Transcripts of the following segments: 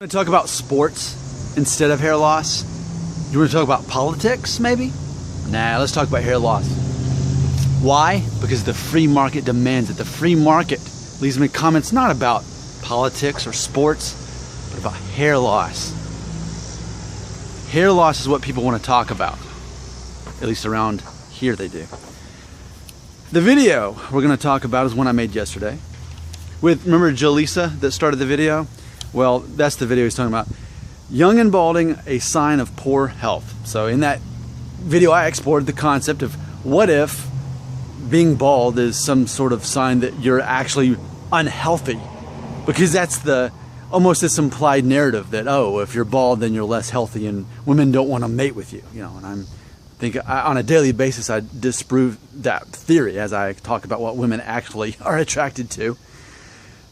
Want to talk about sports instead of hair loss? You want to talk about politics, maybe? Nah, let's talk about hair loss. Why? Because the free market demands it. The free market leaves me comments not about politics or sports, but about hair loss. Hair loss is what people want to talk about. At least around here they do. The video we're going to talk about is one I made yesterday. Remember Jolisa that started the video? Well, that's the video he's talking about. Young and balding, a sign of poor health. So in that video, I explored the concept of what if being bald is some sort of sign that you're actually unhealthy? Because that's almost this implied narrative that, oh, if you're bald, then you're less healthy and women don't want to mate with you. And on a daily basis, I disprove that theory as I talk about what women actually are attracted to.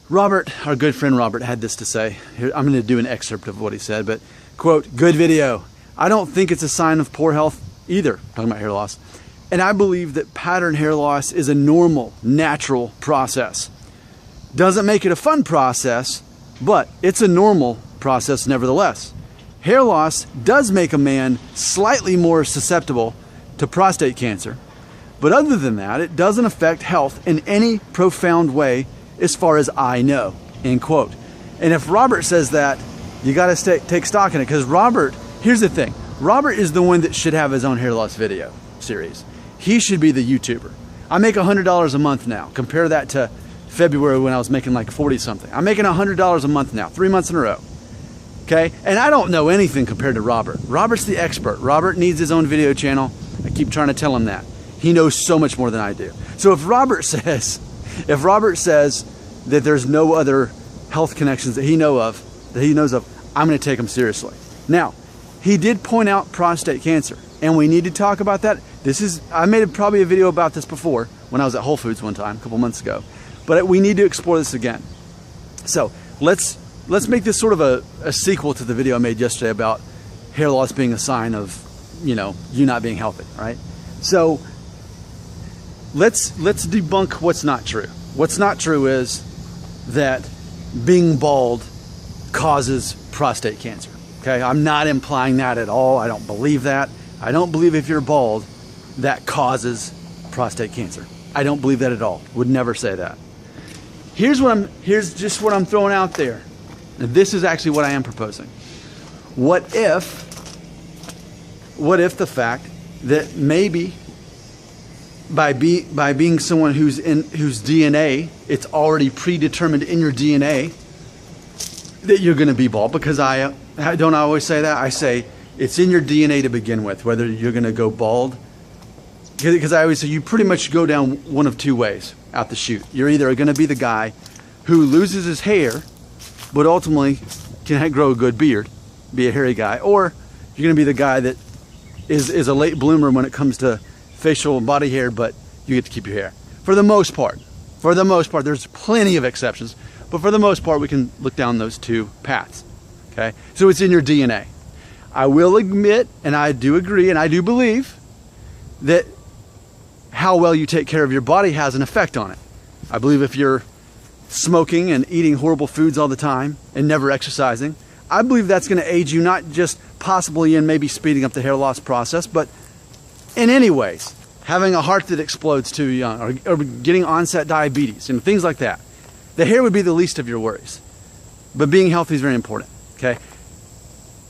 Robert, our good friend Robert, had this to say. Here, I'm going to do an excerpt of what he said, but, quote, "Good video. I don't think it's a sign of poor health either," talking about hair loss. "And I believe that pattern hair loss is a normal, natural process. Doesn't make it a fun process, but it's a normal process nevertheless. Hair loss does make a man slightly more susceptible to prostate cancer, but other than that, it doesn't affect health in any profound way as far as I know," end quote. And if Robert says that, you got to take stock in it, because Robert, here's the thing, Robert is the one that should have his own hair loss video series. He should be the YouTuber. I make $100 a month now. Compare that to February when I was making like 40 something. I'm making $100 a month now, 3 months in a row. Okay, and I don't know anything compared to Robert. Robert's the expert. Robert needs his own video channel. I keep trying to tell him that. He knows so much more than I do. So if Robert says that there's no other health connections that he knows of, I'm going to take him seriously. Now, he did point out prostate cancer, and we need to talk about that. I made probably a video about this before when I was at Whole Foods one time, a couple months ago, but we need to explore this again. So let's make this sort of a sequel to the video I made yesterday about hair loss being a sign of, you not being healthy, right? So let's debunk what's not true. What's not true is that being bald causes prostate cancer. Okay, I'm not implying that at all. I don't believe that. I don't believe if you're bald, that causes prostate cancer. I don't believe that at all. Would never say that. Here's just what I'm throwing out there. And this is actually what I am proposing. What if the fact that maybe by being someone whose DNA, it's already predetermined in your DNA that you're going to be bald, because I don't always say that. I say it's in your DNA to begin with, whether you're going to go bald. Because I always say you pretty much go down one of two ways out the chute. You're either going to be the guy who loses his hair, but ultimately can grow a good beard, be a hairy guy, or you're going to be the guy that is a late bloomer when it comes to facial and body hair, but you get to keep your hair. For the most part, there's plenty of exceptions, but for the most part, we can look down those two paths. Okay, so it's in your DNA. I will admit, and I do agree, and I do believe that how well you take care of your body has an effect on it. I believe if you're smoking and eating horrible foods all the time and never exercising, I believe that's going to aid you not just possibly in maybe speeding up the hair loss process, but in any ways, having a heart that explodes too young, or getting onset diabetes, and things like that. The hair would be the least of your worries, but being healthy is very important. Okay,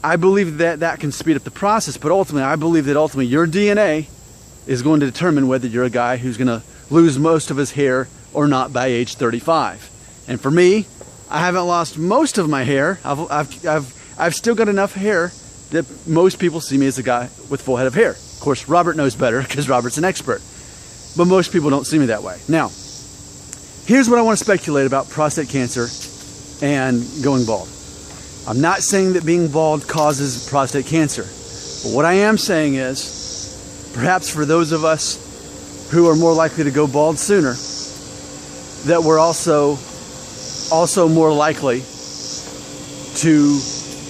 I believe that can speed up the process, but ultimately, I believe that ultimately your DNA is going to determine whether you're a guy who's going to lose most of his hair or not by age 35. And for me, I haven't lost most of my hair. I've still got enough hair that most people see me as a guy with full head of hair. Of course, Robert knows better because Robert's an expert, but most people don't see me that way. Now, here's what I want to speculate about prostate cancer and going bald. I'm not saying that being bald causes prostate cancer, but what I am saying is, perhaps for those of us who are more likely to go bald sooner, that we're also more likely to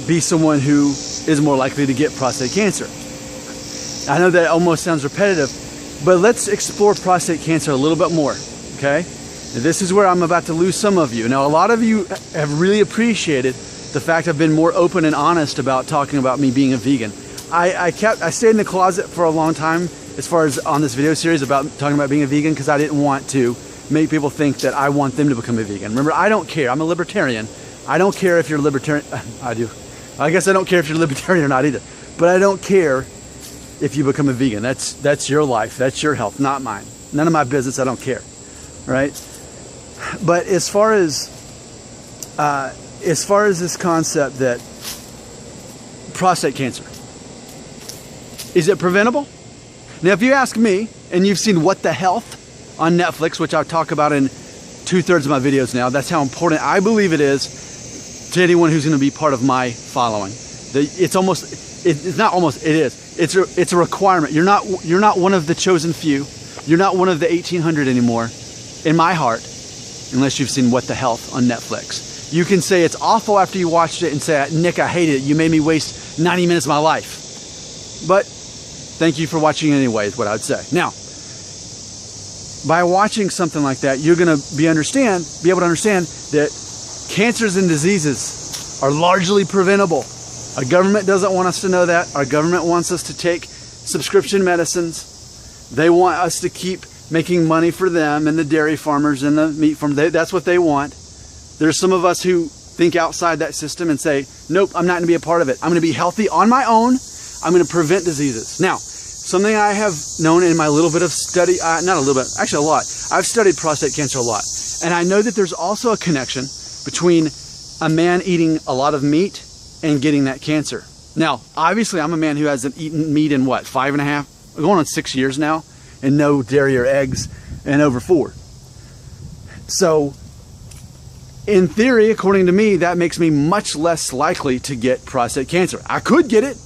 be someone who is more likely to get prostate cancer. I know that almost sounds repetitive, but let's explore prostate cancer a little bit more, okay? Now, this is where I'm about to lose some of you. Now, a lot of you have really appreciated the fact I've been more open and honest about talking about me being a vegan. I stayed in the closet for a long time as far as on this video series about talking about being a vegan, because I didn't want to make people think that I want them to become a vegan. Remember, I don't care. I'm a libertarian. I don't care if you're a libertarian. I do. I guess I don't care if you're a libertarian or not either. But I don't care if you become a vegan. That's your life. That's your health, not mine. None of my business. I don't care. Right? But as far as this concept that prostate cancer, is it preventable? Now, if you ask me, and you've seen What the Health on Netflix, which I talk about in 2/3 of my videos now, that's how important I believe it is to anyone who's going to be part of my following. It's a requirement. You're not one of the chosen few. You're not one of the 1,800 anymore, in my heart, unless you've seen What the Health on Netflix. You can say it's awful after you watched it and say, Nick, I hated it. You made me waste 90 minutes of my life. But thank you for watching anyway, is what I would say. Now, by watching something like that, you're going to be able to understand that cancers and diseases are largely preventable. Our government doesn't want us to know that. Our government wants us to take subscription medicines. They want us to keep making money for them and the dairy farmers and the meat farmers. That's what they want. There's some of us who think outside that system and say, nope, I'm not going to be a part of it. I'm going to be healthy on my own. I'm going to prevent diseases. Now, something I have known in my little bit of study, not a little bit, actually a lot. I've studied prostate cancer a lot. And I know that there's also a connection between a man eating a lot of meat and getting that cancer. Now, obviously, I'm a man who hasn't eaten meat in what, 5.5, going on 6 years now, and no dairy or eggs in over 4. So, in theory, according to me, that makes me much less likely to get prostate cancer. I could get it.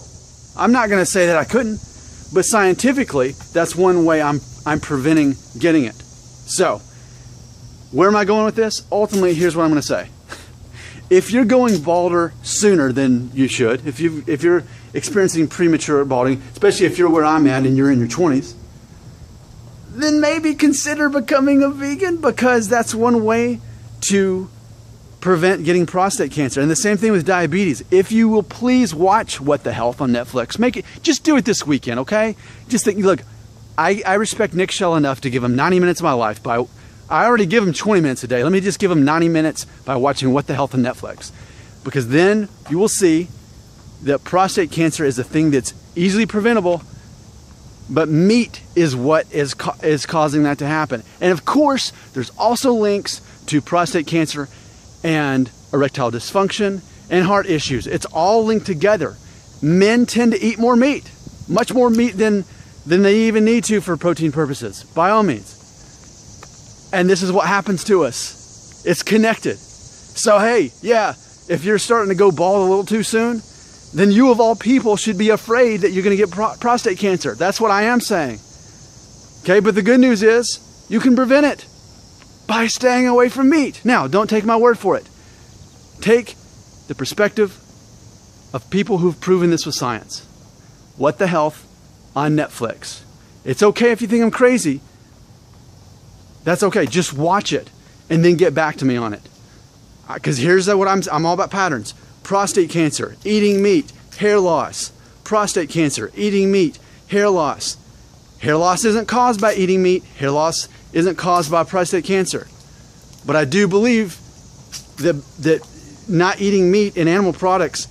I'm not going to say that I couldn't, but scientifically, that's one way I'm preventing getting it. So, where am I going with this? Ultimately, here's what I'm going to say. If you're going balder sooner than you should, if you're experiencing premature balding, especially if you're where I'm at and you're in your 20s, then maybe consider becoming a vegan, because that's one way to prevent getting prostate cancer. And the same thing with diabetes. If you will please watch What the Health on Netflix, just do it this weekend, okay? Just think, look, I respect Nick Shell enough to give him 90 minutes of my life I already give him 20 minutes a day. Let me just give him 90 minutes by watching What the Health on Netflix. Because then you will see that prostate cancer is a thing that's easily preventable, but meat is what is causing that to happen. And of course, there's also links to prostate cancer and erectile dysfunction and heart issues. It's all linked together. Men tend to eat more meat, much more meat than they even need to for protein purposes, by all means. And this is what happens to us. It's connected. So hey, yeah, if you're starting to go bald a little too soon, then you of all people should be afraid that you're going to get prostate cancer. That's what I am saying. Okay, but the good news is you can prevent it by staying away from meat. Now, don't take my word for it. Take the perspective of people who've proven this with science. What the Health on Netflix. It's okay if you think I'm crazy. That's okay. Just watch it and then get back to me on it. Because here's what I'm all about: patterns. Prostate cancer, eating meat, hair loss. Prostate cancer, eating meat, hair loss. Hair loss isn't caused by eating meat. Hair loss isn't caused by prostate cancer. But I do believe that not eating meat and animal products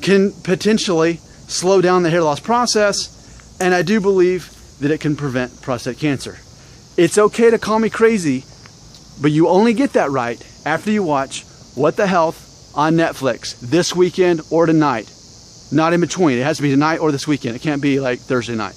can potentially slow down the hair loss process, and I do believe that it can prevent prostate cancer. It's okay to call me crazy, but you only get that right after you watch What the Health on Netflix this weekend or tonight. Not in between. It has to be tonight or this weekend. It can't be like Thursday night.